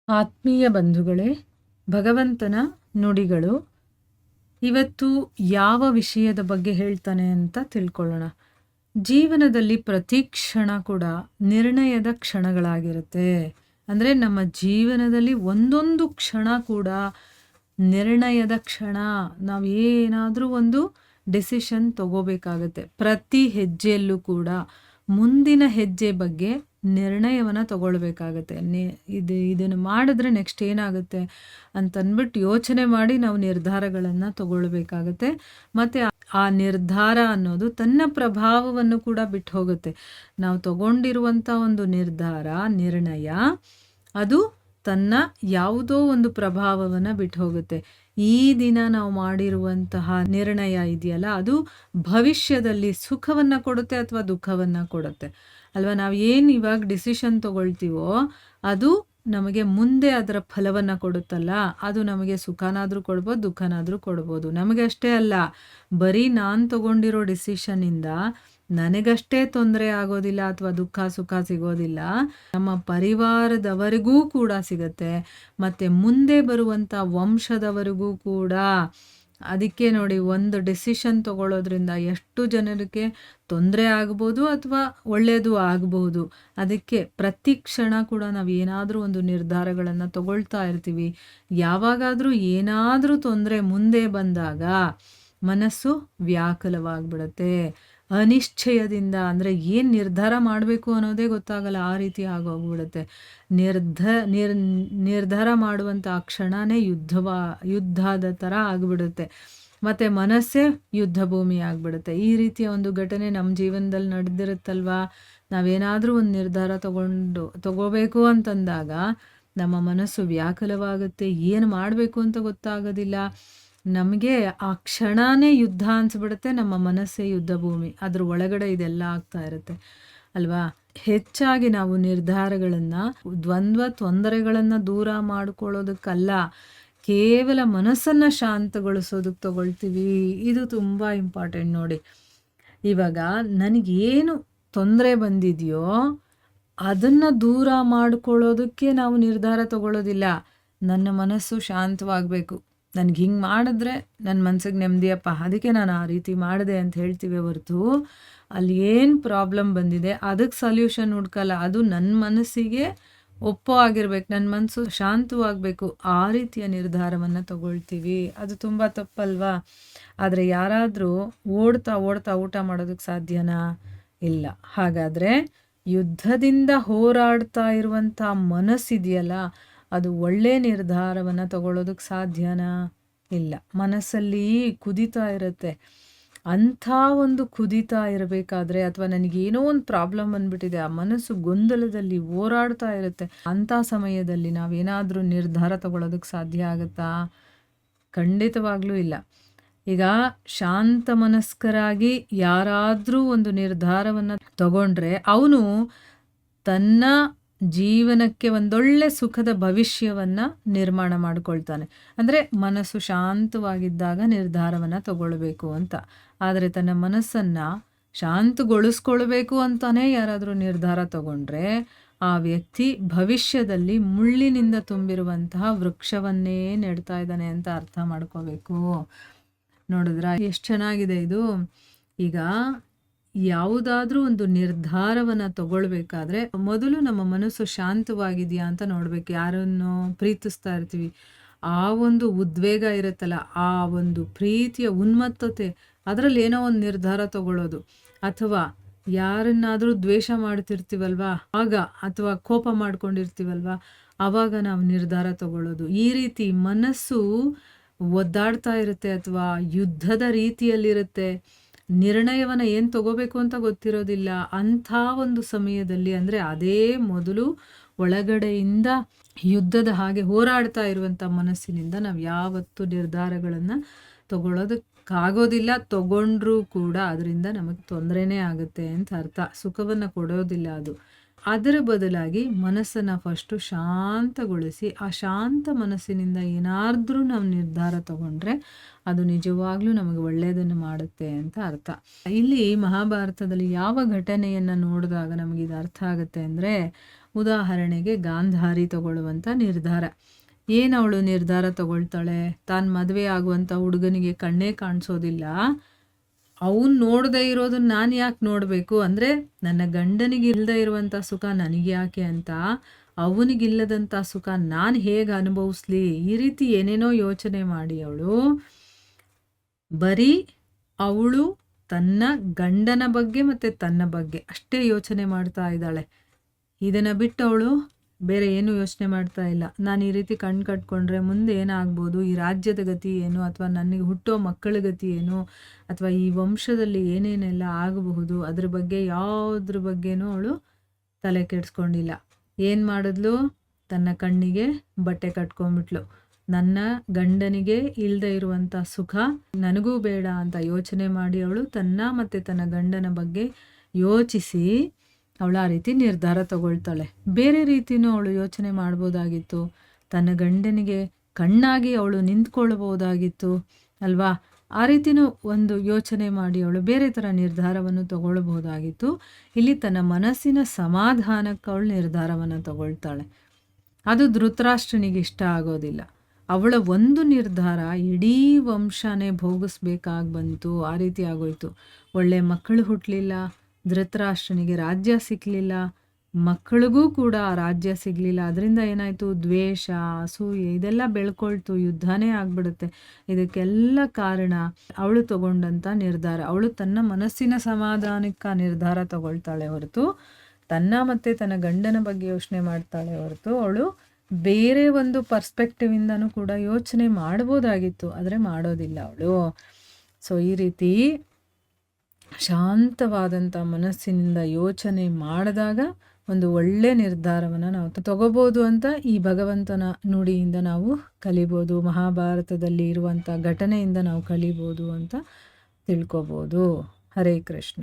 ಆತ್ಮೀಯ ಬಂಧುಗಳೇ, ಭಗವಂತನ ನುಡಿಗಳು ಇವತ್ತು ಯಾವ ವಿಷಯದ ಬಗ್ಗೆ ಹೇಳ್ತಾನೆ ಅಂತ ತಿಳ್ಕೊಳ್ಳೋಣ. ಜೀವನದಲ್ಲಿ ಪ್ರತಿ ಕ್ಷಣ ಕೂಡ ನಿರ್ಣಯದ ಕ್ಷಣಗಳಾಗಿರುತ್ತೆ. ಅಂದರೆ ನಮ್ಮ ಜೀವನದಲ್ಲಿ ಒಂದೊಂದು ಕ್ಷಣ ಕೂಡ ನಿರ್ಣಯದ ಕ್ಷಣ. ನಾವು ಏನಾದರೂ ಒಂದು ಡಿಸಿಷನ್ ತಗೋಬೇಕಾಗತ್ತೆ. ಪ್ರತಿ ಹೆಜ್ಜೆಯಲ್ಲೂ ಕೂಡ ಮುಂದಿನ ಹೆಜ್ಜೆ ಬಗ್ಗೆ ನಿರ್ಣಯವನ್ನು ತಗೊಳ್ಬೇಕಾಗತ್ತೆ. ಇದನ್ನು ಮಾಡಿದ್ರೆ ನೆಕ್ಸ್ಟ್ ಏನಾಗುತ್ತೆ ಅಂತಂದ್ಬಿಟ್ಟು ಯೋಚನೆ ಮಾಡಿ ನಾವು ನಿರ್ಧಾರಗಳನ್ನು ತಗೊಳ್ಬೇಕಾಗತ್ತೆ. ಮತ್ತು ಆ ನಿರ್ಧಾರ ಅನ್ನೋದು ತನ್ನ ಪ್ರಭಾವವನ್ನು ಕೂಡ ಬಿಟ್ಟು ಹೋಗುತ್ತೆ. ನಾವು ತಗೊಂಡಿರುವಂಥ ಒಂದು ನಿರ್ಣಯ ಅದು ತನ್ನ ಯಾವುದೋ ಒಂದು ಪ್ರಭಾವವನ್ನು ಬಿಟ್ಟು ಹೋಗುತ್ತೆ. ಈ ದಿನ ನಾವು ಮಾಡಿರುವಂತಹ ನಿರ್ಣಯ ಇದೆಯಲ್ಲ, ಅದು ಭವಿಷ್ಯದಲ್ಲಿ ಸುಖವನ್ನು ಕೊಡುತ್ತೆ ಅಥವಾ ದುಃಖವನ್ನು ಕೊಡುತ್ತೆ ಅಲ್ವಾ. ನಾವು ಏನು ಇವಾಗ ಡಿಸಿಷನ್ ತಗೊಳ್ತೀವೋ ಅದು ನಮಗೆ ಮುಂದೆ ಅದರ ಫಲವನ್ನು ಕೊಡುತ್ತಲ್ಲ, ಅದು ನಮಗೆ ಸುಖನಾದರೂ ಕೊಡ್ಬೋದು, ದುಃಖನಾದರೂ ಕೊಡ್ಬೋದು. ನಮಗೆ ಅಷ್ಟೇ ಅಲ್ಲ, ಬರೀ ನಾನು ತಗೊಂಡಿರೋ ಡಿಸಿಷನ್ನಿಂದ ನನಗಷ್ಟೇ ತೊಂದರೆ ಆಗೋದಿಲ್ಲ ಅಥವಾ ದುಃಖ ಸುಖ ಸಿಗೋದಿಲ್ಲ, ನಮ್ಮ ಪರಿವಾರದವರಿಗೂ ಕೂಡ ಸಿಗತ್ತೆ, ಮತ್ತು ಮುಂದೆ ಬರುವಂಥ ವಂಶದವರಿಗೂ ಕೂಡ. ಅದಕ್ಕೆ ನೋಡಿ, ಒಂದು ಡಿಸಿಷನ್ ತಗೊಳ್ಳೋದ್ರಿಂದ ಎಷ್ಟು ಜನರಿಗೆ ತೊಂದರೆ ಆಗ್ಬೋದು ಅಥವಾ ಒಳ್ಳೆಯದು ಆಗ್ಬೋದು. ಅದಕ್ಕೆ ಪ್ರತಿ ಕ್ಷಣ ಕೂಡ ನಾವು ಏನಾದರೂ ಒಂದು ನಿರ್ಧಾರಗಳನ್ನು ತಗೊಳ್ತಾ ಇರ್ತೀವಿ. ಯಾವಾಗಾದರೂ ಏನಾದರೂ ತೊಂದರೆ ಮುಂದೆ ಬಂದಾಗ ಮನಸ್ಸು ವ್ಯಾಕುಲವಾಗಿಬಿಡುತ್ತೆ. ಅನಿಶ್ಚಯದಿಂದ, ಅಂದರೆ ಏನು ನಿರ್ಧಾರ ಮಾಡಬೇಕು ಅನ್ನೋದೇ ಗೊತ್ತಾಗಲ್ಲ, ಆ ರೀತಿ ಆಗೋಗ್ಬಿಡುತ್ತೆ. ನಿರ್ಧಾರ ಮಾಡುವಂಥ ಆ ಕ್ಷಣನೇ ಯುದ್ಧದ ಥರ ಆಗಿಬಿಡುತ್ತೆ. ಮತ್ತು ಮನಸ್ಸೇ ಯುದ್ಧ ಭೂಮಿ ಆಗಿಬಿಡುತ್ತೆ. ಈ ರೀತಿಯ ಒಂದು ಘಟನೆ ನಮ್ಮ ಜೀವನದಲ್ಲಿ ನಡೆದಿರುತ್ತಲ್ವಾ. ನಾವೇನಾದರೂ ಒಂದು ನಿರ್ಧಾರ ತಗೋಬೇಕು ಅಂತಂದಾಗ ನಮ್ಮ ಮನಸ್ಸು ವ್ಯಾಕುಲವಾಗುತ್ತೆ. ಏನು ಮಾಡಬೇಕು ಅಂತ ಗೊತ್ತಾಗೋದಿಲ್ಲ. ನಮಗೆ ಆ ಕ್ಷಣನೇ ಯುದ್ಧ ಅನಿಸ್ಬಿಡುತ್ತೆ. ನಮ್ಮ ಮನಸ್ಸೇ ಯುದ್ಧ ಭೂಮಿ, ಅದ್ರ ಒಳಗಡೆ ಇದೆಲ್ಲ ಆಗ್ತಾ ಇರುತ್ತೆ ಅಲ್ವಾ. ಹೆಚ್ಚಾಗಿ ನಾವು ನಿರ್ಧಾರಗಳನ್ನು ದ್ವಂದ್ವ ತೊಂದರೆಗಳನ್ನು ದೂರ ಮಾಡ್ಕೊಳ್ಳೋದಕ್ಕಲ್ಲ, ಕೇವಲ ಮನಸ್ಸನ್ನು ಶಾಂತಗೊಳಿಸೋದಕ್ಕೆ ತಗೊಳ್ತೀವಿ. ಇದು ತುಂಬ ಇಂಪಾರ್ಟೆಂಟ್ ನೋಡಿ. ಇವಾಗ ನನಗೇನು ತೊಂದರೆ ಬಂದಿದೆಯೋ ಅದನ್ನು ದೂರ ಮಾಡ್ಕೊಳ್ಳೋದಕ್ಕೆ ನಾವು ನಿರ್ಧಾರ ತಗೊಳ್ಳೋದಿಲ್ಲ. ನನ್ನ ಮನಸ್ಸು ಶಾಂತವಾಗಬೇಕು, ನನಗೆ ಹಿಂಗೆ ಮಾಡಿದ್ರೆ ನನ್ನ ಮನಸ್ಸಿಗೆ ನೆಮ್ಮದಿಯಪ್ಪ, ಅದಕ್ಕೆ ನಾನು ಆ ರೀತಿ ಮಾಡಿದೆ ಅಂತ ಹೇಳ್ತೀವಿ ಹೊರತು ಅಲ್ಲಿ ಏನು ಪ್ರಾಬ್ಲಮ್ ಬಂದಿದೆ ಅದಕ್ಕೆ ಸೊಲ್ಯೂಷನ್ ಹುಡ್ಕಲ್ಲ. ಅದು ನನ್ನ ಮನಸ್ಸಿಗೆ ಒಪ್ಪೋ ಆಗಿರ್ಬೇಕು, ನನ್ನ ಮನಸ್ಸು ಶಾಂತವಾಗಬೇಕು, ಆ ರೀತಿಯ ನಿರ್ಧಾರವನ್ನು ತಗೊಳ್ತೀವಿ. ಅದು ತುಂಬ ತಪ್ಪಲ್ವಾ. ಆದರೆ ಯಾರಾದರೂ ಓಡ್ತಾ ಊಟ ಮಾಡೋದಕ್ಕೆ ಸಾಧ್ಯನಾ? ಇಲ್ಲ. ಹಾಗಾದರೆ ಯುದ್ಧದಿಂದ ಹೋರಾಡ್ತಾ ಇರುವಂಥ ಮನಸ್ಸಿದೆಯಲ್ಲ, ಅದು ಒಳ್ಳೆಯ ನಿರ್ಧಾರವನ್ನು ತಗೊಳ್ಳೋದಕ್ಕೆ ಸಾಧ್ಯನಾ? ಇಲ್ಲ. ಮನಸ್ಸಲ್ಲಿ ಕುದೀತಾ ಇರುತ್ತೆ. ಅಂಥ ಒಂದು ಕುದೀತಾ ಇರಬೇಕಾದ್ರೆ, ಅಥವಾ ನನಗೇನೋ ಒಂದು ಪ್ರಾಬ್ಲಮ್ ಬಂದ್ಬಿಟ್ಟಿದೆ, ಆ ಮನಸ್ಸು ಗೊಂದಲದಲ್ಲಿ ಹೋರಾಡ್ತಾ ಇರುತ್ತೆ, ಅಂಥ ಸಮಯದಲ್ಲಿ ನಾವೇನಾದರೂ ನಿರ್ಧಾರ ತಗೊಳ್ಳೋದಕ್ಕೆ ಸಾಧ್ಯ ಆಗುತ್ತಾ? ಖಂಡಿತವಾಗ್ಲೂ ಇಲ್ಲ. ಈಗ ಶಾಂತ ಮನಸ್ಕರಾಗಿ ಯಾರಾದರೂ ಒಂದು ನಿರ್ಧಾರವನ್ನು ತಗೊಂಡ್ರೆ ಅವನು ತನ್ನ ಜೀವನಕ್ಕೆ ಒಂದೊಳ್ಳೆ ಸುಖದ ಭವಿಷ್ಯವನ್ನು ನಿರ್ಮಾಣ ಮಾಡಿಕೊಳ್ತಾನೆ. ಅಂದರೆ ಮನಸ್ಸು ಶಾಂತವಾಗಿದ್ದಾಗ ನಿರ್ಧಾರವನ್ನು ತಗೊಳ್ಬೇಕು ಅಂತ. ಆದರೆ ತನ್ನ ಮನಸ್ಸನ್ನು ಶಾಂತಗೊಳಿಸ್ಕೊಳ್ಬೇಕು ಅಂತಲೇ ಯಾರಾದರೂ ನಿರ್ಧಾರ ತಗೊಂಡ್ರೆ ಆ ವ್ಯಕ್ತಿ ಭವಿಷ್ಯದಲ್ಲಿ ಮುಳ್ಳಿನಿಂದ ತುಂಬಿರುವಂತಹ ವೃಕ್ಷವನ್ನೇ ನೆಡ್ತಾ ಇದ್ದಾನೆ ಅಂತ ಅರ್ಥ ಮಾಡ್ಕೋಬೇಕು. ನೋಡಿದ್ರಾ ಎಷ್ಟು ಚೆನ್ನಾಗಿದೆ ಇದು. ಈಗ ಯಾವುದಾದ್ರೂ ಒಂದು ನಿರ್ಧಾರವನ್ನು ತಗೊಳ್ಬೇಕಾದ್ರೆ ಮೊದಲು ನಮ್ಮ ಮನಸ್ಸು ಶಾಂತವಾಗಿದೆಯಾ ಅಂತ ನೋಡ್ಬೇಕು. ಯಾರನ್ನು ಪ್ರೀತಿಸ್ತಾ ಇರ್ತೀವಿ, ಆ ಒಂದು ಉದ್ವೇಗ ಇರುತ್ತಲ್ಲ, ಆ ಒಂದು ಪ್ರೀತಿಯ ಉನ್ಮತ್ತತೆ, ಅದರಲ್ಲಿ ಏನೋ ಒಂದು ನಿರ್ಧಾರ ತಗೊಳ್ಳೋದು. ಅಥವಾ ಯಾರನ್ನಾದರೂ ದ್ವೇಷ ಮಾಡ್ತಿರ್ತೀವಲ್ವಾ ಆಗ, ಅಥವಾ ಕೋಪ ಮಾಡ್ಕೊಂಡಿರ್ತೀವಲ್ವಾ ಆವಾಗ ನಾವು ನಿರ್ಧಾರ ತಗೊಳ್ಳೋದು. ಈ ರೀತಿ ಮನಸ್ಸು ಒದ್ದಾಡ್ತಾ ಇರುತ್ತೆ ಅಥವಾ ಯುದ್ಧದ ರೀತಿಯಲ್ಲಿರುತ್ತೆ. ನಿರ್ಣಯವನ್ನು ಏನು ತಗೋಬೇಕು ಅಂತ ಗೊತ್ತಿರೋದಿಲ್ಲ. ಅಂಥ ಒಂದು ಸಮಯದಲ್ಲಿ, ಅಂದರೆ ಅದೇ ಮೊದಲು ಒಳಗಡೆಯಿಂದ ಯುದ್ಧದ ಹಾಗೆ ಹೋರಾಡ್ತಾ ಇರುವಂಥ ಮನಸ್ಸಿನಿಂದ ನಾವು ಯಾವತ್ತೂ ನಿರ್ಧಾರಗಳನ್ನು ತಗೊಳ್ಳೋದಕ್ಕಾಗೋದಿಲ್ಲ. ತಗೊಂಡ್ರೂ ಕೂಡ ಅದರಿಂದ ನಮಗೆ ತೊಂದರೆನೇ ಆಗುತ್ತೆ ಅಂತ ಅರ್ಥ. ಸುಖವನ್ನು ಕೊಡೋದಿಲ್ಲ ಅದು. ಅದರ ಬದಲಾಗಿ ಮನಸ್ಸನ್ನು ಫಸ್ಟು ಶಾಂತಗೊಳಿಸಿ, ಆ ಶಾಂತ ಮನಸ್ಸಿನಿಂದ ಏನಾದರೂ ನಾವು ನಿರ್ಧಾರ ತಗೊಂಡ್ರೆ ಅದು ನಿಜವಾಗ್ಲೂ ನಮಗೆ ಒಳ್ಳೆಯದನ್ನು ಮಾಡುತ್ತೆ ಅಂತ ಅರ್ಥ. ಇಲ್ಲಿ ಮಹಾಭಾರತದಲ್ಲಿ ಯಾವ ಘಟನೆಯನ್ನು ನೋಡಿದಾಗ ನಮಗೆ ಇದು ಅರ್ಥ ಆಗುತ್ತೆ ಅಂದರೆ, ಉದಾಹರಣೆಗೆ ಗಾಂಧಾರಿ ತಗೊಳ್ಳುವಂಥ ನಿರ್ಧಾರ. ಏನು ಅವಳು ನಿರ್ಧಾರ ತಗೊಳ್ತಾಳೆ? ತಾನು ಮದುವೆ ಆಗುವಂಥ ಹುಡುಗನಿಗೆ ಕಣ್ಣೇ ಕಾಣಿಸೋದಿಲ್ಲ, ಅವನು ನೋಡದೇ ಇರೋದನ್ನ ನಾನು ಯಾಕೆ ನೋಡಬೇಕು, ಅಂದರೆ ನನ್ನ ಗಂಡನಿಗೆ ಇಲ್ಲದೆ ಇರುವಂಥ ಸುಖ ನನಗೆ ಯಾಕೆ ಅಂತ, ಅವನಿಗಿಲ್ಲದಂಥ ಸುಖ ನಾನು ಹೇಗೆ ಅನುಭವಿಸ್ಲಿ, ಈ ರೀತಿ ಏನೇನೋ ಯೋಚನೆ ಮಾಡಿ ಅವಳು ಬರೀ ಅವಳು ತನ್ನ ಗಂಡನ ಬಗ್ಗೆ ಮತ್ತು ತನ್ನ ಬಗ್ಗೆ ಅಷ್ಟೇ ಯೋಚನೆ ಮಾಡ್ತಾ ಇದ್ದಾಳೆ. ಇದನ್ನು ಬಿಟ್ಟು ಅವಳು ಬೇರೆ ಏನೂ ಯೋಚನೆ ಮಾಡ್ತಾ ಇಲ್ಲ. ನಾನು ಈ ರೀತಿ ಕಣ್ಣು ಕಟ್ಕೊಂಡ್ರೆ ಮುಂದೆ ಏನಾಗ್ಬೋದು, ಈ ರಾಜ್ಯದ ಗತಿ ಏನು, ಅಥವಾ ನನಗೆ ಹುಟ್ಟೋ ಮಕ್ಕಳ ಗತಿ ಏನು, ಅಥವಾ ಈ ವಂಶದಲ್ಲಿ ಏನೇನೆಲ್ಲ ಆಗಬಹುದು, ಅದ್ರ ಬಗ್ಗೆ ಯಾವುದ್ರ ಬಗ್ಗೆನೂ ಅವಳು ತಲೆ ಕೆಡಿಸ್ಕೊಂಡಿಲ್ಲ. ಏನು ಮಾಡಿದ್ಲು? ತನ್ನ ಕಣ್ಣಿಗೆ ಬಟ್ಟೆ ಕಟ್ಕೊಂಡ್ಬಿಟ್ಲು. ನನ್ನ ಗಂಡನಿಗೆ ಇಲ್ಲದೆ ಇರುವಂಥ ಸುಖ ನನಗೂ ಬೇಡ ಅಂತ ಯೋಚನೆ ಮಾಡಿ ಅವಳು ತನ್ನ ಮತ್ತು ತನ್ನ ಗಂಡನ ಬಗ್ಗೆ ಯೋಚಿಸಿ ಅವಳು ಆ ರೀತಿ ನಿರ್ಧಾರ ತಗೊಳ್ತಾಳೆ. ಬೇರೆ ರೀತಿಯೂ ಅವಳು ಯೋಚನೆ ಮಾಡ್ಬೋದಾಗಿತ್ತು. ತನ್ನ ಗಂಡನಿಗೆ ಕಣ್ಣಾಗಿ ಅವಳು ನಿಂತ್ಕೊಳ್ಬೋದಾಗಿತ್ತು ಅಲ್ವಾ? ಆ ರೀತಿಯೂ ಒಂದು ಯೋಚನೆ ಮಾಡಿ ಅವಳು ಬೇರೆ ಥರ ನಿರ್ಧಾರವನ್ನು ತಗೊಳ್ಬೋದಾಗಿತ್ತು. ಇಲ್ಲಿ ತನ್ನ ಮನಸ್ಸಿನ ಸಮಾಧಾನಕ್ಕೆ ಅವಳು ನಿರ್ಧಾರವನ್ನು ತಗೊಳ್ತಾಳೆ. ಅದು ಧೃತರಾಷ್ಟ್ರನಿಗೆ ಇಷ್ಟ ಆಗೋದಿಲ್ಲ. ಅವಳ ಒಂದು ನಿರ್ಧಾರ ಇಡೀ ವಂಶನೇ ಭೋಗಿಸ್ಬೇಕಾಗಿ ಬಂತು. ಆ ರೀತಿ ಆಗೋಯ್ತು. ಒಳ್ಳೆ ಮಕ್ಕಳು ಹುಟ್ಟಲಿಲ್ಲ, ಧೃತರಾಷ್ಟ್ರನಿಗೆ ರಾಜ್ಯ ಸಿಕ್ಕಲಿಲ್ಲ, ಮಕ್ಕಳಿಗೂ ಕೂಡ ರಾಜ್ಯ ಸಿಗಲಿಲ್ಲ. ಅದರಿಂದ ಏನಾಯಿತು? ದ್ವೇಷ, ಅಸೂಯೆ ಇದೆಲ್ಲ ಬೆಳ್ಕೊಳ್ತು, ಯುದ್ಧನೇ ಆಗ್ಬಿಡುತ್ತೆ. ಇದಕ್ಕೆಲ್ಲ ಕಾರಣ ಅವಳು ತಗೊಂಡಂಥ ನಿರ್ಧಾರ. ಅವಳು ತನ್ನ ಮನಸ್ಸಿನ ಸಮಾಧಾನಕ್ಕೆ ನಿರ್ಧಾರ ತಗೊಳ್ತಾಳೆ ಹೊರತು ತನ್ನ ಮತ್ತು ತನ್ನ ಗಂಡನ ಬಗ್ಗೆ ಯೋಚನೆ ಮಾಡ್ತಾಳೆ ಹೊರತು ಅವಳು ಬೇರೆ ಒಂದು ಪರ್ಸ್ಪೆಕ್ಟಿವಿಂದನೂ ಕೂಡ ಯೋಚನೆ ಮಾಡ್ಬೋದಾಗಿತ್ತು, ಆದರೆ ಮಾಡೋದಿಲ್ಲ ಅವಳು. ಸೊ ಈ ರೀತಿ ಶಾಂತವಾದಂಥ ಮನಸ್ಸಿನಿಂದ ಯೋಚನೆ ಮಾಡಿದಾಗ ಒಂದು ಒಳ್ಳೆ ನಿರ್ಧಾರವನ್ನು ನಾವು ತಗೋಬೋದು ಅಂತ ಈ ಭಗವಂತನ ನುಡಿಯಿಂದ ನಾವು ಕಲಿಬೋದು. ಮಹಾಭಾರತದಲ್ಲಿ ಇರುವಂಥ ಘಟನೆಯಿಂದ ನಾವು ಕಲಿಬೋದು ಅಂತ ತಿಳ್ಕೊಬೋದು. ಹರೇ ಕೃಷ್ಣ.